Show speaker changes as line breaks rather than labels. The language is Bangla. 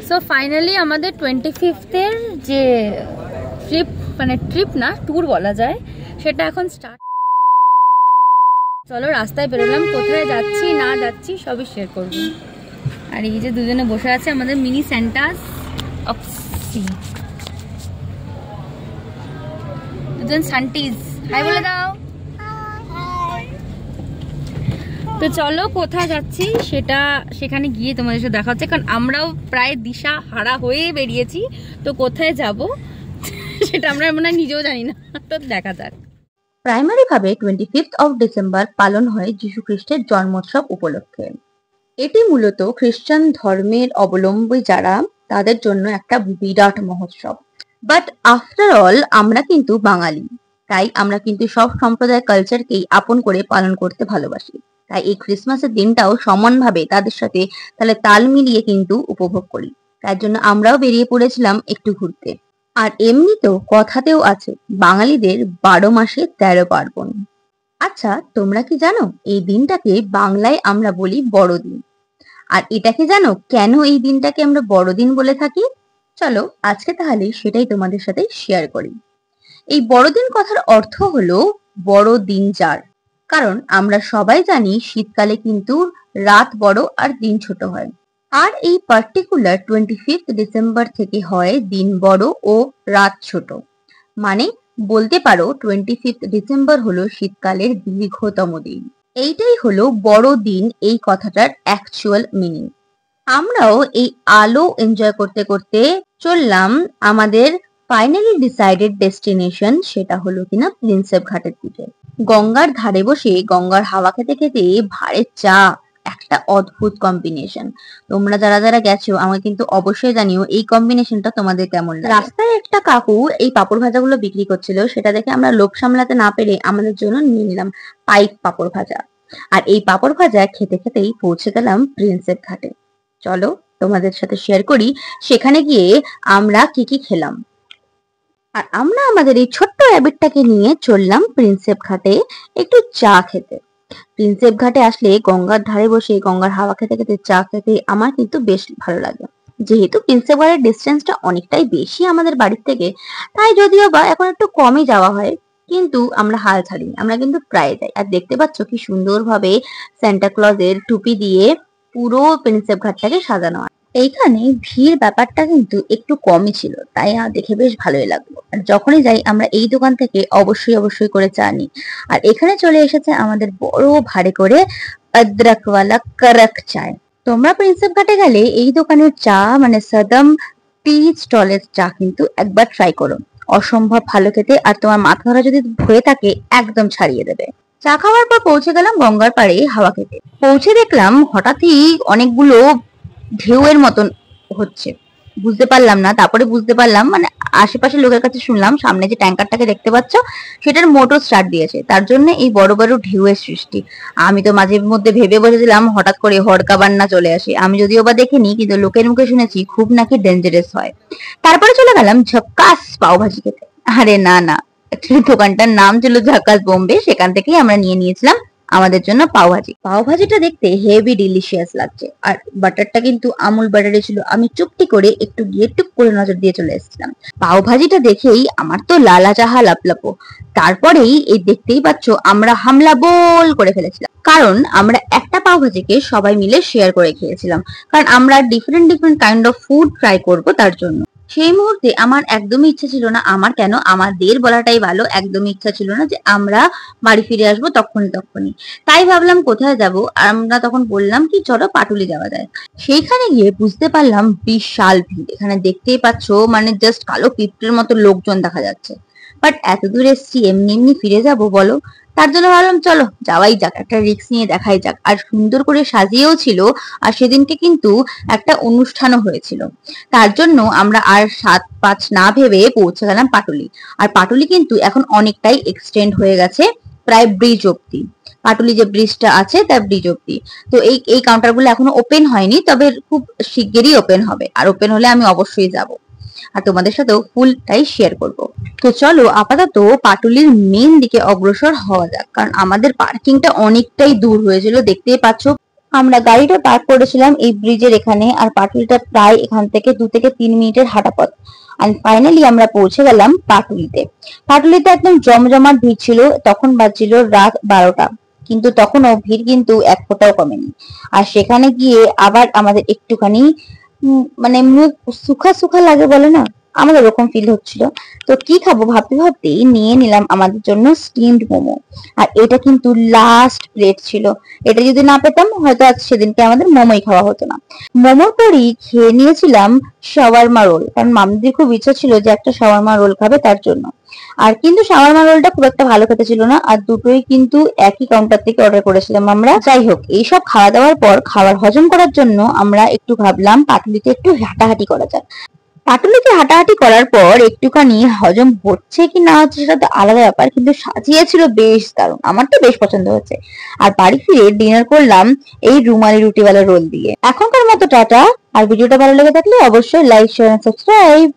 সো ফাইনালি আমাদের 25th-এর যে ট্রিপ, মানে ট্রিপ না ট্যুর বলা যায়, সেটা এখন স্টার্ট। চলো রাস্তায় বেরোলাম, কোথায় যাচ্ছি না যাচ্ছি সবই শেয়ার করব। আর এই যে দুজনে বসে আছে আমাদের মিনি স্যান্টাস অফ সি, দুজন সান্টিজ। হাই বলে দাও। তো চলো কোথায় যাচ্ছি সেটা সেখানে গিয়ে তোমাদের সাথে দেখা হচ্ছে, কারণ আমরাও প্রায় দিশা হারা হয়ে বেরিয়েছি। তো কোথায় যাব সেটা আমরা মনে হয় নিজেও জানি না, তো দেখা যাক।
প্রাইমারি ভাবে 25 ডিসেম্বর পালন হয় যীশু খ্রিস্টের জন্মোৎসব উপলক্ষে। এটি মূলত খ্রিস্টান ধর্মের অবলম্বী যারা তাদের জন্য একটা বিরাট মহোৎসব। বাট আফটার অল আমরা কিন্তু বাঙালি, তাই আমরা কিন্তু সব সম্প্রদায় কালচারকেই আপন করে পালন করতে ভালোবাসি। তাই এই ক্রিসমাসের দিনটাও সমানভাবে তাদের সাথে তাহলে তাল মিলিয়ে কিন্তু উপভোগ করি। তার জন্য আমরাও বেরিয়ে পড়েছিলাম একটু ঘুরতে। আর এমনি তো কথাতেও আছে বাঙালিদের 12 মাসে 13 পার্বণ। আচ্ছা, তোমরা কি জানো এই দিনটাকে বাংলায় আমরা বলি বড়দিন? আর এটাকে জানো কেন এই দিনটাকে আমরা বড়দিন বলে থাকি? চলো আজকে তাহলে সেটাই তোমাদের সাথে শেয়ার করি। এই বড়দিন কথার অর্থ হলো বড় দিন যার। কারণ আমরা সবাই জানি শীতকালে কিন্তু রাত বড় আর দিন ছোট হয়। আর এই পার্টিকুলার 25 ডিসেম্বর থেকে হয় দিন বড় ও রাত ছোট। মানে বলতে পারো 25 ডিসেম্বর হলো শীতকালের দীর্ঘতম দিন। এইটাই হলো বড় দিন এই কথাটার অ্যাকচুয়াল মিনিং। আমরাও এই আলো এনজয় করতে করতে চললাম আমাদের ফাইনালি ডিসাইডেড ডেস্টিনেশন, সেটা হলো কিনা প্রিন্সেপ ঘাটের দিকে। গঙ্গার ধারে বসে গঙ্গার হাওয়া খেতে খেতে ভাড়ের চা একটা অদ্ভুত কম্বিনেশন। তোমরা যারা যারা গেছো আমাকে কিন্তু অবশ্যই জানিও এই কম্বিনেশনটা তোমাদের কেমন লাগে। রাস্তায় একটা কাকু এই পাপড় ভাজাগুলো বিক্রি করছিল, সেটা দেখে আমরা লোভ সামলাতে না পেরে আমাদের জন্য নিয়ে নিলাম পাইক পাপড় ভাজা। আর এই পাপড় ভাজা খেতে খেতেই পৌঁছে গেলাম প্রিন্সেপ ঘাটে। চলো তোমাদের সাথে শেয়ার করি সেখানে গিয়ে আমরা কি কি খেলাম। আর আমরা আমাদের এই ছোট্ট র্যাবিটটাকে নিয়ে চললাম প্রিন্সেপ ঘাটে একটু চা খেতে। প্রিন্সেপ ঘাটে আসলে গঙ্গার ধারে বসে গঙ্গার হাওয়া খেতে খেতে চা খেতে আমার কিন্তু বেশ ভালো লাগে। যেহেতু প্রিন্সেপ ঘাটের ডিস্টেন্সটা অনেকটাই বেশি আমাদের বাড়ির থেকে, তাই যদিও বা এখন একটু কমই যাওয়া হয়, কিন্তু আমরা হাল ছাড়িনি, আমরা কিন্তু প্রায় যাই। আর দেখতে পাচ্ছ কি সুন্দরভাবে সান্টা ক্লজের টুপি দিয়ে পুরো প্রিন্সেপ ঘাটটাকে সাজানো হয়। এইখানে ভিড় ব্যাপারটা কিন্তু একটু কমই ছিল, তাই দেখে বেশ ভালোই লাগলো। আর যখনই যাই আমরা এই দোকান থেকে অবশ্যই করে চা নিই। আর এখানে চলে এসেছে আমাদের বড় ভারে করে অদরকওয়ালা করক চায়। তোমরা প্রিন্সেপ ঘাটে গেলে এই দোকানের চা মানে সদম টি স্টলের চা কিন্তু একবার ট্রাই করো, অসম্ভব ভালো খেতে। আর তোমার মাথা ধরা যদি হয়ে থাকে একদম ছাড়িয়ে দেবে। চা খাওয়ার পর পৌঁছে গেলাম গঙ্গার পাড়ে হাওয়া খেতে। পৌঁছে দেখলাম হঠাৎই অনেকগুলো ঢেউয়ের মতন হচ্ছে, বুঝতে পারলাম না। তারপরে বুঝতে পারলাম মানে আশেপাশের লোকের কাছে শুনলাম সামনে যে ট্যাঙ্কারটাকে দেখতে পাচ্ছ সেটার মোটর স্টার্ট দিয়েছে, তার জন্য এই বড় বড় ঢেউয়ের সৃষ্টি। আমি তো মাঝে মধ্যে ভেবে বসেছিলাম হঠাৎ করে হড়কা বান্না চলে আসে, আমি যদিও বা দেখিনি কিন্তু লোকের মুখে শুনেছি খুব নাকি ডেঞ্জারাস হয়। তারপরে চলে গেলাম ঝক্কাস পাওভাজি খেতে। আরে না না, দোকানটার নাম ছিল ঝক্কাস বোম্বে, সেখান থেকেই আমরা নিয়ে নিয়েছিলাম আমাদের জন্য পাওভাজি। পাওভাজিটা দেখতে হেভি ডিলিশিয়াস লাগছে, আর বাটারটা কিন্তু আমুল বাটারে ছিল। আমি চুপটি করে একটু গিয়ে টুক করে নজর দিয়ে চলে এসেছিলাম। পাওভাজিটা দেখেই আমার তো লালা চাহা লাপলাপো। তারপরেই এই দেখতেই পাচ্ছ আমরা হামলা বল করে ফেলেছিলাম, কারণ আমরা একটা পাওভাজিকে সবাই মিলে শেয়ার করে খেয়েছিলাম, কারণ আমরা different kind of food try করব তার জন্য। সেই মুহূর্তে আমার একদমই ইচ্ছা ছিল না, আমার কেন আমাদের বলাটাই ভালো, একদমই ইচ্ছা ছিল না যে আমরা বাড়ি ফিরে আসবো তখনই। তাই ভাবলাম কোথায় যাব, আর আমরা তখন বললাম কি চলো পাটুলি যাওয়া যায়। সেইখানে গিয়ে বুঝতে পারলাম বিশাল ভিড়। এখানে দেখতেই পাচ্ছ মানে জাস্ট কালো পিঁপড়ের মতো লোকজন দেখা যাচ্ছে। বাট এত দূর এসছি এমনি ফিরে যাব বলো? তার জন্য ভাবলাম চলো যাওয়াই যাক, একটা রিস্ক নিয়ে দেখাই যাক। আর সুন্দর করে সাজিয়েও ছিল, আর সেদিনকে কিন্তু একটা অনুষ্ঠানও হয়েছিল। তার জন্য আমরা আর 7-5 না ভেবে পৌঁছে গেলাম পাটুলি। আর পাটুলি কিন্তু এখন অনেকটাই এক্সটেন্ড হয়ে গেছে, প্রায় ব্রিজ অব্দি। পাটুলি যে ব্রিজটা আছে তার ব্রিজ অব্দি। তো এই কাউন্টারগুলো এখনো ওপেন হয়নি, তবে খুব শিগগিরই ওপেন হবে। আর ওপেন হলে আমি অবশ্যই যাব আর তোমাদের সাথেও ফুলটাই শেয়ার করব। তো চলো আপাতত পাটুলির মেন দিকে অগ্রসর হওয়া যাক, কারণ আমাদের পার্কিংটা অনেকটাই দূর হয়েছিল। দেখতেই পাচ্ছ আমরা গাড়িটা পার্ক করেছিলাম এই ব্রিজের এখানে, আর পাটুলিটা প্রায় এখান থেকে 2 থেকে 3 মিনিটের হাঁটা পথ। এন্ড ফাইনালি আমরা পৌঁছে গেলাম পাটুলিতে। পাটুলিতে একদম জমজমাট ভিড় ছিল। তখন বাজছিল রাত 12টা, কিন্তু তখনও ভিড় কিন্তু এক ফোঁটাও কমেনি। আর সেখানে গিয়ে আবার আমাদের একটুখানি মানে মুখ সুখা সুখা লাগে বলে না, আমাদের ওরকম ফিল হচ্ছিল। তো কি খাবো ভাবতে ভাবতেই নিয়ে নিলাম আমাদের জন্য স্টিমড মোমো। আর এটা কিন্তু লাস্ট প্লেট ছিল, এটা যদি না পেতাম হয়তো আজ সেদিনকে আমাদের মোমোই খাওয়া হতো না। মোমোর পরই খেয়ে নিয়েছিলাম শাওয়ারমা রোল, কারণ মামদির খুব ইচ্ছা ছিল যে একটা শাওয়ারমা রোল খাবে, তার জন্য। আর কিন্তু শাওয়ারমা রোলটা খুব একটা ভালো খেতে ছিল না, আর দুটোই কিন্তু একই কাউন্টার থেকে অর্ডার করেছিলাম আমরা। যাই হোক, এইসব খাওয়া দাওয়ার পর খাবার হজম করার জন্য আমরা একটু ভাবলাম পাটুলিতে একটু হাঁটাহাঁটি করা যাক। পাটুলিতে হাঁটাহাঁটি করার পর একটুখানি হজম হচ্ছে কি না হচ্ছে সেটা তো আলাদা ব্যাপার, কিন্তু সাজিয়েছিল বেশ দারুণ, আমার তো বেশ পছন্দ হচ্ছে। আর বাড়ি ফিরে ডিনার করলাম এই রুমালি রুটিওয়ালা রোল দিয়ে। এখনকার মতো টাটা। আর ভিডিওটা ভালো লেগে থাকলে অবশ্যই লাইক, শেয়ার, সাবস্ক্রাইব।